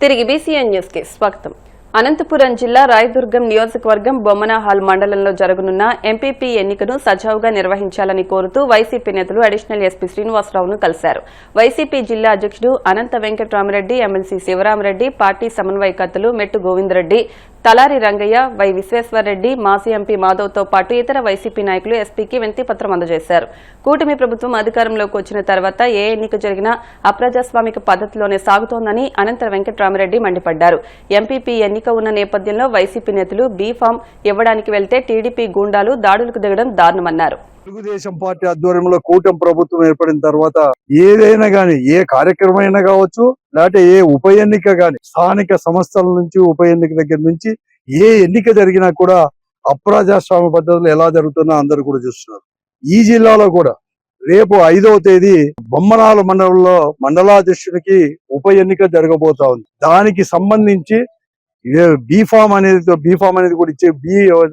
తిరిగి BCN news కి స్వాగతం. అనంతపురం జిల్లా రాయదుర్గం నియోజకవర్గం బొమ్మనహాల్ మండలంలో జరగనున్న ఎంపీపీ ఎన్నికను సజావుగా నిర్వహించాలని కోరుతూ వైసీపీ నేతలు అడిషనల్ ఎస్పీ శ్రీనివాసరావును కలిశారు. వైసీపీ జిల్లా అధ్యక్షుడు అనంత వెంకటరామరెడ్డి, ఎమ్మెల్సీ శివరామరెడ్డి, పార్టీ సమన్వయకర్తలు మెట్టు గోవిందరెడ్డి, తలారి రంగయ్య, వై విశ్వేశ్వర్రెడ్డి, మాజీ ఎంపీ మాధవ్తో పాటు ఇతర వైసీపీ నాయకులు ఎస్పీకి వినతిపత్రం అందజేశారు. కూటమి ప్రభుత్వం అధికారంలోకి వచ్చిన తర్వాత ఏ ఎన్నిక జరిగినా అప్రజాస్వామిక పద్దతిలోనే సాగుతోందని అనంత వెంకటరామరెడ్డి మండిపడ్డారు. ఎంపీపీ ఎన్నిక ఉన్న నేపథ్యంలో వైసీపీ నేతలు బీఫామ్ ఇవ్వడానికి వెళ్తే టీడీపీ గూండాలు దాడులకు దిగడం దారుణమన్నారు. తెలుగుదేశం పార్టీ ఆధ్వర్యంలో కూటమి ప్రభుత్వం ఏర్పడిన తర్వాత ఏదైనా గాని, ఏ కార్యక్రమం అయినా కావచ్చు, లేకపోతే ఏ ఉప ఎన్నిక గాని, స్థానిక సంస్థల నుంచి ఉప ఎన్నిక దగ్గర నుంచి ఏ ఎన్నిక జరిగినా కూడా అప్రజాస్వామ్య పద్ధతులు ఎలా జరుగుతున్నా అందరూ కూడా చూస్తున్నారు. ఈ జిల్లాలో కూడా రేపు 5వ తేదీ బొమ్మనాల మండలంలో మండలాధ్యక్షుడికి ఉప ఎన్నిక జరగబోతా ఉంది. దానికి సంబంధించి బీఫామ్ అనేది కూడా ఇచ్చే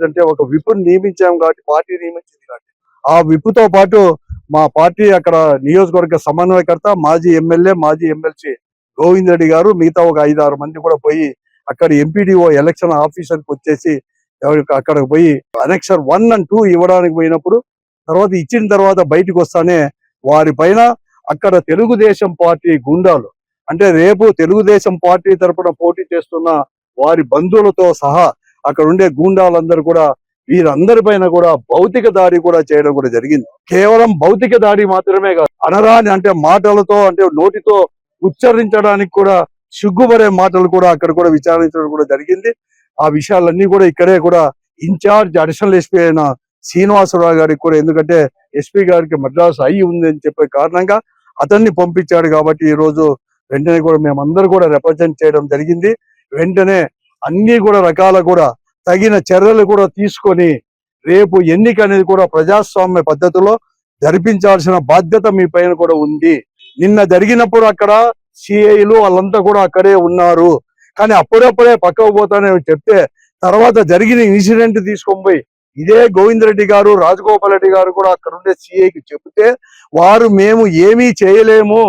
అంటే ఒక విప్ను నియమించాము కాబట్టి, పార్టీ నియమించింది కాబట్టి, ఆ విప్పుతో పాటు మా పార్టీ అక్కడ నియోజకవర్గ సమన్వయకర్త, మాజీ ఎమ్మెల్యే, మాజీ ఎమ్మెల్సీ గోవిందరెడ్డి గారు, మిగతా ఒక 5-6 మంది కూడా పోయి అక్కడ ఎంపీడీఓ ఎలక్షన్ ఆఫీసర్కి వచ్చేసి అక్కడ పోయి అనెక్సర్ 1 and 2 ఇవ్వడానికి పోయినప్పుడు, తర్వాత ఇచ్చిన తర్వాత బయటకు వస్తానే వారి పైన అక్కడ తెలుగుదేశం పార్టీ గుండాలు, అంటే రేపు తెలుగుదేశం పార్టీ తరఫున పోటీ చేస్తున్న వారి బంధువులతో సహా అక్కడ ఉండే గూండాలందరూ కూడా వీరందరి పైన కూడా భౌతిక దాడి కూడా చేయడం కూడా జరిగింది. కేవలం భౌతిక దాడి మాత్రమే కాదు, అనరాని అంటే మాటలతో, అంటే నోటితో ఉచ్చరించడానికి కూడా సిగ్గుపడే మాటలు కూడా అక్కడ కూడా విచారించడం కూడా జరిగింది. ఆ విషయాలన్నీ కూడా ఇక్కడే కూడా ఇన్ఛార్జ్ అడిషనల్ ఎస్పీ అయిన శ్రీనివాసరావు గారికి కూడా, ఎందుకంటే ఎస్పీ గారికి మద్రాసు అయి ఉంది అని చెప్పే కారణంగా అతన్ని పంపించాడు కాబట్టి ఈ రోజు వెంటనే కూడా మేమందరూ కూడా రిప్రజెంట్ చేయడం జరిగింది. వెంటనే అన్ని కూడా రకాల కూడా తగిన చర్యలు కూడా తీసుకొని రేపు ఎన్నిక అనేది కూడా ప్రజాస్వామ్య పద్ధతిలో జరిపించాల్సిన బాధ్యత మీ పైన కూడా ఉంది. నిన్న జరిగినప్పుడు అక్కడ సిఐలు వాళ్ళంతా కూడా అక్కడే ఉన్నారు, కానీ అప్పుడప్పుడే పక్కకు పోతానని చెప్తే తర్వాత జరిగిన ఇన్సిడెంట్ తీసుకొని పోయి ఇదే గోవిందరెడ్డి గారు, రాజగోపాల్ రెడ్డి గారు కూడా అక్కడ ఉండే సిఐకి చెప్తే వారు మేము ఏమీ చేయలేము,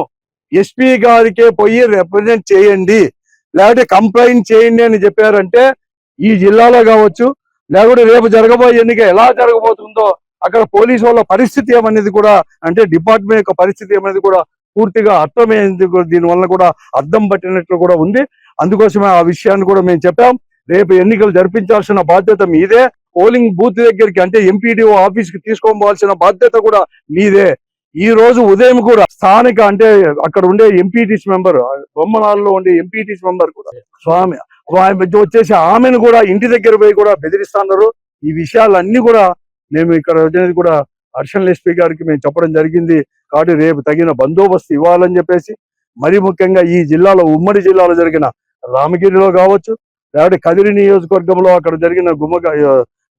ఎస్పీ గారికే పోయి రిప్రజెంట్ చేయండి, లేకపోతే కంప్లైంట్ చేయండి అని చెప్పారంటే ఈ జిల్లాలో కావచ్చు, లేకపోతే రేపు జరగబోయే ఎన్నిక ఎలా జరగబోతుందో అక్కడ పోలీసు వాళ్ళ పరిస్థితి ఏమనేది కూడా, అంటే డిపార్ట్మెంట్ యొక్క పరిస్థితి ఏమనేది కూడా పూర్తిగా అర్థమైంది. దీనివల్ల కూడా అర్థం పట్టినట్లు కూడా ఉంది. అందుకోసమే ఆ విషయాన్ని కూడా మేము చెప్పాం. రేపు ఎన్నికలు జరిపించాల్సిన బాధ్యత మీదే. పోలింగ్ బూత్ దగ్గరికి, అంటే ఎంపీడీఓ ఆఫీస్ కి తీసుకోవాల్సిన బాధ్యత కూడా మీదే. ఈ రోజు ఉదయం కూడా స్థానిక, అంటే అక్కడ ఉండే ఎంపీటీసీ మెంబర్, బొమ్మనాల్లో ఉండే ఎంపీటీసీ మెంబర్ కూడా స్వామి వచ్చేసి ఆమెను కూడా ఇంటి దగ్గర పోయి కూడా బెదిరిస్తున్నారు. ఈ విషయాలన్నీ కూడా మేము ఇక్కడ కూడా అడిషనల్ ఎస్పీ గారికి మేము చెప్పడం జరిగింది. కాబట్టి రేపు తగిన బందోబస్తు ఇవ్వాలని చెప్పేసి, మరి ముఖ్యంగా ఈ జిల్లాలో, ఉమ్మడి జిల్లాలో జరిగిన రామగిరిలో కావచ్చు, లేకపోతే కదిరి నియోజకవర్గంలో అక్కడ జరిగిన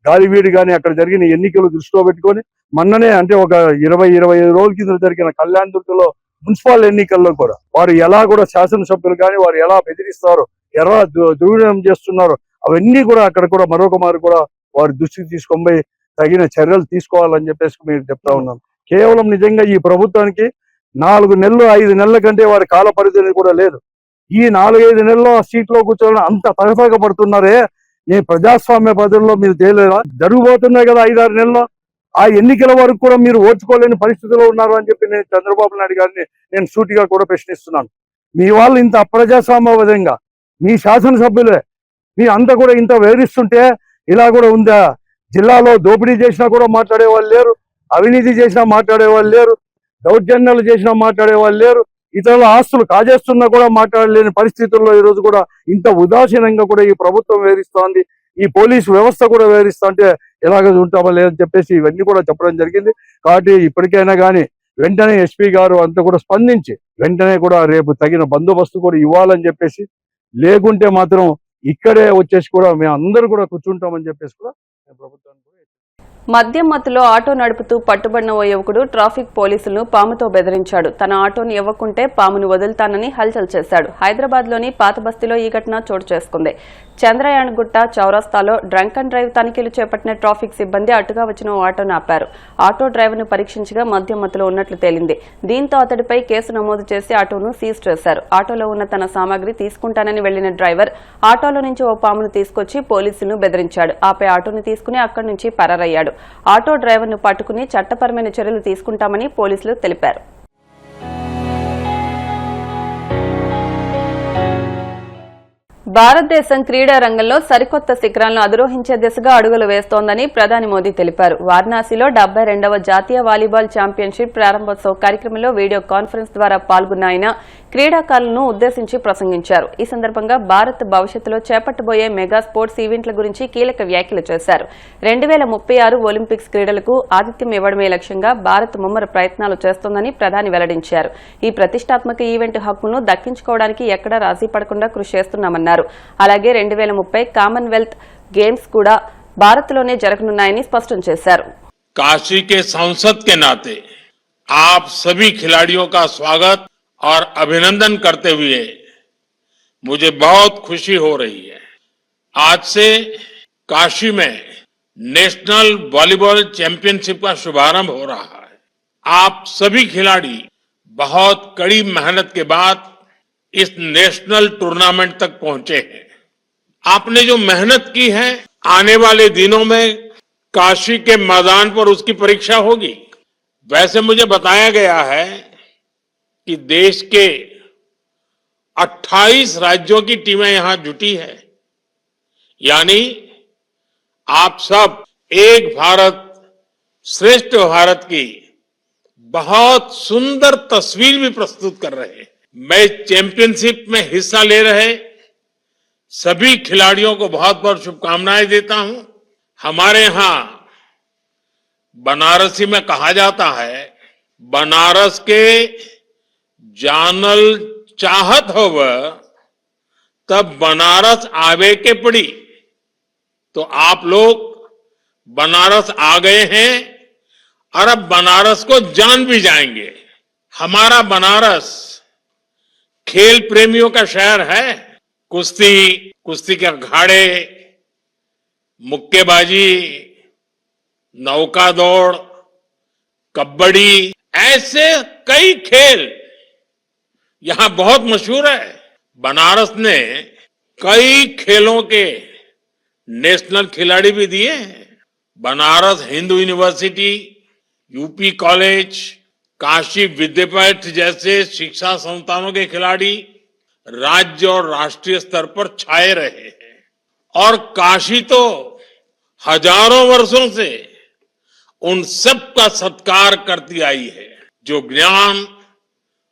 గాలివీడి కానీ అక్కడ జరిగిన ఎన్నికలు దృష్టిలో పెట్టుకొని, మొన్ననే అంటే ఒక 20-25 రోజుల కింద జరిగిన కళ్యాణదుర్గంలో మున్సిపల్ ఎన్నికల్లో కూడా వారు ఎలా కూడా శాసనసభ్యులు కానీ వారు ఎలా బెదిరిస్తారు, ఎలా దుర్వినియోగం చేస్తున్నారు, అవన్నీ కూడా అక్కడ కూడా మరొక మారు కూడా వారి దృష్టికి తీసుకొని పోయి తగిన చర్యలు తీసుకోవాలని చెప్పేసి మీరు చెప్తా ఉన్నాను. కేవలం నిజంగా ఈ ప్రభుత్వానికి 4 నెలలు 5 నెలల కంటే వారి కాల పరిధి కూడా లేదు. ఈ 4-5 నెలల్లో ఆ సీట్లో కూర్చోవాలని అంత తగతగపడుతున్నారే, నీ ప్రజాస్వామ్య పద్ధతిలో మీరు తేలేదా? జరగబోతున్నాయి కదా 5-6 నెలల్లో, ఆ ఎన్నికల వరకు కూడా మీరు ఓర్చుకోలేని పరిస్థితిలో ఉన్నారు అని చెప్పి నేను చంద్రబాబు నాయుడు గారిని నేను సూటిగా కూడా ప్రశ్నిస్తున్నాను. మీ వాళ్ళు ఇంత అప్రజాస్వామ్యబద్ధంగా, మీ శాసనసభ్యులే మీ అంతా కూడా ఇంత వేధిస్తుంటే ఇలా కూడా ఉందా? జిల్లాలో దోపిడీ చేసినా కూడా మాట్లాడే వాళ్ళు లేరు, అవినీతి చేసినా మాట్లాడే వాళ్ళు లేరు, దౌర్జన్యాలు చేసినా మాట్లాడే వాళ్ళు లేరు, ఇతరుల ఆస్తులు కాజేస్తున్నా కూడా మాట్లాడలేని పరిస్థితుల్లో ఈ రోజు కూడా ఇంత ఉదాసీనంగా కూడా ఈ ప్రభుత్వం వేధిస్తోంది, ఈ పోలీసు వ్యవస్థ కూడా వేధిస్తా అంటే ఎలాగ ఉంటామో లేదని చెప్పేసి ఇవన్నీ కూడా చెప్పడం జరిగింది. కాబట్టి ఇప్పటికైనా కానీ వెంటనే ఎస్పీ గారు అంతా కూడా స్పందించి వెంటనే కూడా రేపు తగిన బందోబస్తు కూడా ఇవ్వాలని చెప్పేసి, లేకుంటే మాత్రం ఇక్కడే వచ్చేసి కూడా మేము అందరూ కూడా కూర్చుంటామని చెప్పేసి కూడా ప్రభుత్వానికి మద్యం మత్తులో ఆటో నడుపుతూ పట్టుబడిన ఓ యువకుడు ట్రాఫిక్ పోలీసులను పాముతో బెదిరించాడు. తన ఆటోను ఇవ్వకుంటే పామును వదులుతానని హల్చల్ చేశాడు. హైదరాబాద్లోని పాతబస్తీలో ఈ ఘటన చోటు చేసుకుంది. చంద్రయాణగుట్ట చౌరస్తాలో డ్రంక్ అండ్ డ్రైవ్ తనిఖీలు చేపట్టిన ట్రాఫిక్ సిబ్బంది అటుగా వచ్చిన ఓ ఆటోను ఆపారు. ఆటో డ్రైవర్ను పరీక్షించగా మద్యం మత్తులో ఉన్నట్లు తేలింది. దీంతో అతడిపై కేసు నమోదు చేసి ఆటోను సీజ్ చేశారు. ఆటోలో ఉన్న తన సామాగ్రి తీసుకుంటానని వెళ్లిన డ్రైవర్ ఆటోలో నుంచి ఓ పామును తీసుకొచ్చి పోలీసులను బెదిరించాడు. ఆపై ఆటోను తీసుకుని అక్కడి నుంచి పరారయ్యాడు. ఆటో డ్రైవర్ను పట్టుకుని చట్టపరమైన చర్యలు తీసుకుంటామని పోలీసులు తెలిపారు. భారతదేశం క్రీడా రంగంలో సరికొత్త శిఖరాలను అధిరోహించే దిశగా అడుగులు వేస్తోందని ప్రధాని మోదీ తెలిపారు. వారణాసిలో 72వ జాతీయ వాలీబాల్ ఛాంపియన్షిప్ ప్రారంభోత్సవ కార్యక్రమంలో వీడియో కాన్ఫరెన్స్ ద్వారా పాల్గొన్న ఆయన క్రీడాకారులను ఉద్దేశించి ప్రసంగించారు. ఈ సందర్భంగా భారత్ భవిష్యత్తులో చేపట్టబోయే మెగా స్పోర్ట్స్ ఈవెంట్ల గురించి కీలక వ్యాఖ్యలు చేశారు. 2036 ఒలింపిక్స్ క్రీడలకు ఆతిథ్యం ఇవ్వడమే లక్ష్యంగా భారత్ ముమ్మర ప్రయత్నాలు చేస్తోందని ప్రధాని వెల్లడించారు. ఈ ప్రతిష్టాత్మక ఈవెంట్ హక్కును దక్కించుకోవడానికి ఎక్కడా రాజీ పడకుండా కృషి చేస్తున్నామన్నారు. అలాగే 2030 కామన్వెల్త్ గేమ్స్ కూడా భారత్లోనే జరగనున్నాయని స్పష్టం చేశారు. काशी के सांसद के नाते आप सभी खिलाड़ियों का स्वागत और अभिनंदन करते हुए मुझे बहुत खुशी हो रही है। आज से काशी में नेशनल वॉलीबॉल चैंपियनशिप का शुभारंभ हो रहा है। आप सभी खिलाड़ी बहुत कड़ी मेहनत के बाद इस नेशनल टूर्नामेंट तक पहुंचे हैं। आपने जो मेहनत की है, आने वाले दिनों में काशी के मैदान पर उसकी परीक्षा होगी। वैसे मुझे बताया गया है कि देश के 28 राज्यों की टीमें यहां जुटी है, यानी आप सब एक भारत श्रेष्ठ भारत की बहुत सुंदर तस्वीर भी प्रस्तुत कर रहे हैं। मैं चैंपियनशिप में हिस्सा ले रहे सभी खिलाड़ियों को बहुत बहुत शुभकामनाएं देता हूं। हमारे यहां बनारसी में कहा जाता है, बनारस के जानल चाहत होव तब बनारस आवे के पड़ी। तो आप लोग बनारस आ गए हैं और अब बनारस को जान भी जाएंगे। हमारा बनारस खेल प्रेमियों का शहर है। कुश्ती के अखाड़े, मुक्केबाजी, नौका दौड़, कबड्डी, ऐसे कई खेल यहां बहुत मशहूर है। बनारस ने कई खेलों के नेशनल खिलाड़ी भी दिए हैं। Banaras Hindu University, UP College, Kashi Vidyapith जैसे शिक्षा संस्थानों के खिलाड़ी राज्य और राष्ट्रीय स्तर पर छाए रहे हैं। और काशी तो हजारों वर्षों से उन सब का सत्कार करती आई है जो ज्ञान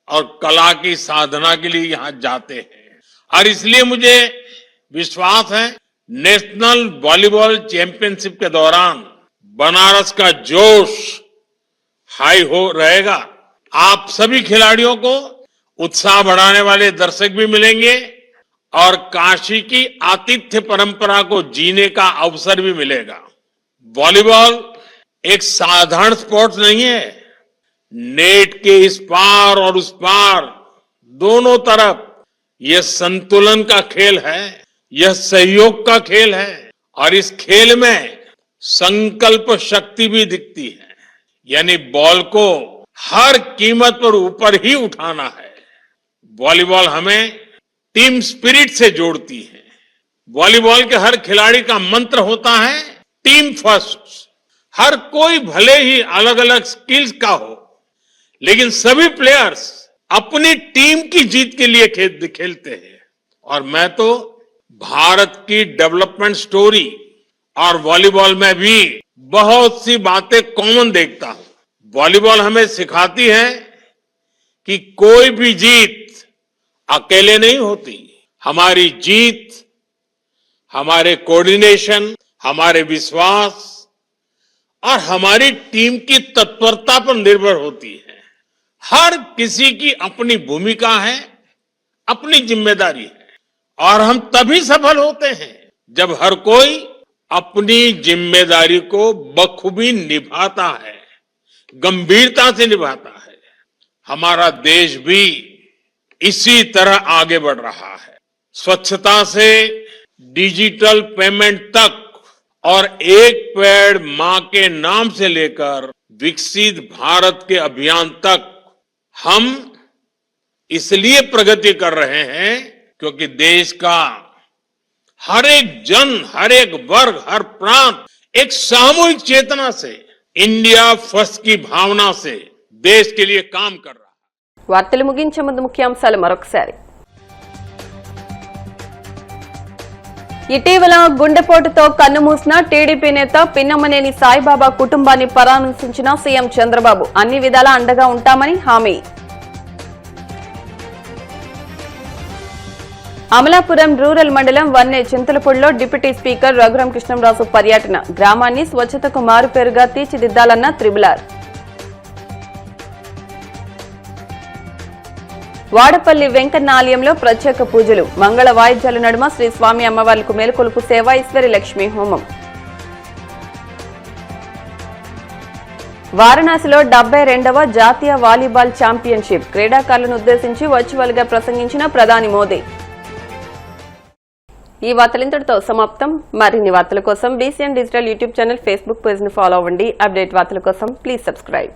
और कला की साधना के लिए यहां जाते हैं। और इसलिए मुझे विश्वास है, नेशनल वॉलीबॉल चैंपियनशिप के दौरान बनारस का जोश हाई हो रहेगा। आप सभी खिलाड़ियों को उत्साह बढ़ाने वाले दर्शक भी मिलेंगे और काशी की आतिथ्य परंपरा को जीने का अवसर भी मिलेगा। वॉलीबॉल एक साधारण स्पोर्ट नहीं है। नेट के इस पार और उस पार दोनों तरफ यह संतुलन का खेल है, यह सहयोग का खेल है और इस खेल में संकल्प शक्ति भी दिखती है। यानी बॉल को हर कीमत पर ऊपर ही उठाना है। वॉलीबॉल हमें टीम स्पिरिट से जोड़ती है। वॉलीबॉल के हर खिलाड़ी का मंत्र होता है टीम फर्स्ट। हर कोई भले ही अलग अलग स्किल्स का हो, लेकिन सभी प्लेयर्स अपनी टीम की जीत के लिए खेलते हैं। और मैं तो भारत की डेवलपमेंट स्टोरी और वॉलीबॉल में भी बहुत सी बातें कॉमन देखता हूं। वॉलीबॉल हमें सिखाती है कि कोई भी जीत अकेले नहीं होती। हमारी जीत हमारे कोऑर्डिनेशन, हमारे विश्वास और हमारी टीम की तत्परता पर निर्भर होती है। हर किसी की अपनी भूमिका है, अपनी जिम्मेदारी है और हम तभी सफल होते हैं जब हर कोई अपनी जिम्मेदारी को बखूबी निभाता है, गंभीरता से निभाता है। हमारा देश भी इसी तरह आगे बढ़ रहा है। स्वच्छता से डिजिटल पेमेंट तक और एक पेड़ मां के नाम से लेकर विकसित भारत के अभियान तक हम इसलिए प्रगति कर रहे हैं क्योंकि देश का हर एक जन, हर एक वर्ग, हर प्रांत एक सामूहिक चेतना से, इंडिया फर्स्ट की भावना से देश के लिए काम कर रहा है। వార్తలు ముగించే ముందు ముఖ్యాంశాలు మరొకసారి. ఇటీవల గుండెపోటుతో కన్నుమూసిన టీడీపీ నేత పిన్నమనేని సాయిబాబా కుటుంబాన్ని పరామర్శించిన సీఎం చంద్రబాబు అన్ని విధాలా అండగా ఉంటామని హామీ. అమలాపురం రూరల్ మండలం వన్నె చింతలపూడిలో డిప్యూటీ స్పీకర్ రఘురాం కృష్ణంరాజు పర్యటన. గ్రామాన్ని స్వచ్ఛతకు మారుపేరుగా తీర్చిదిద్దాలన్న త్రిబులార్. వాడపల్లి వెంకన్న ఆలయంలో ప్రత్యేక పూజలు. మంగళ వాయిద్యాల నడుమ శ్రీ స్వామి అమ్మవార్లకు మేలుకొలుపు సేవ, ఈశ్వరి లక్ష్మీ హోమం. వారణాసిలో 72వ జాతీయ వాలీబాల్ ఛాంపియన్షిప్. క్రీడాకారులను ఉద్దేశించి వర్చువల్ గా ప్రసంగించిన ప్రధాని మోదీ. ఈ వార్తలింతటితో సమాప్తం. మరిన్ని వార్తల కోసం BCN digital YouTube channel, Facebook page ను ఫాలో అవ్వండి. అప్డేట్ వార్తల కోసం ప్లీజ్ సబ్స్క్రైబ్.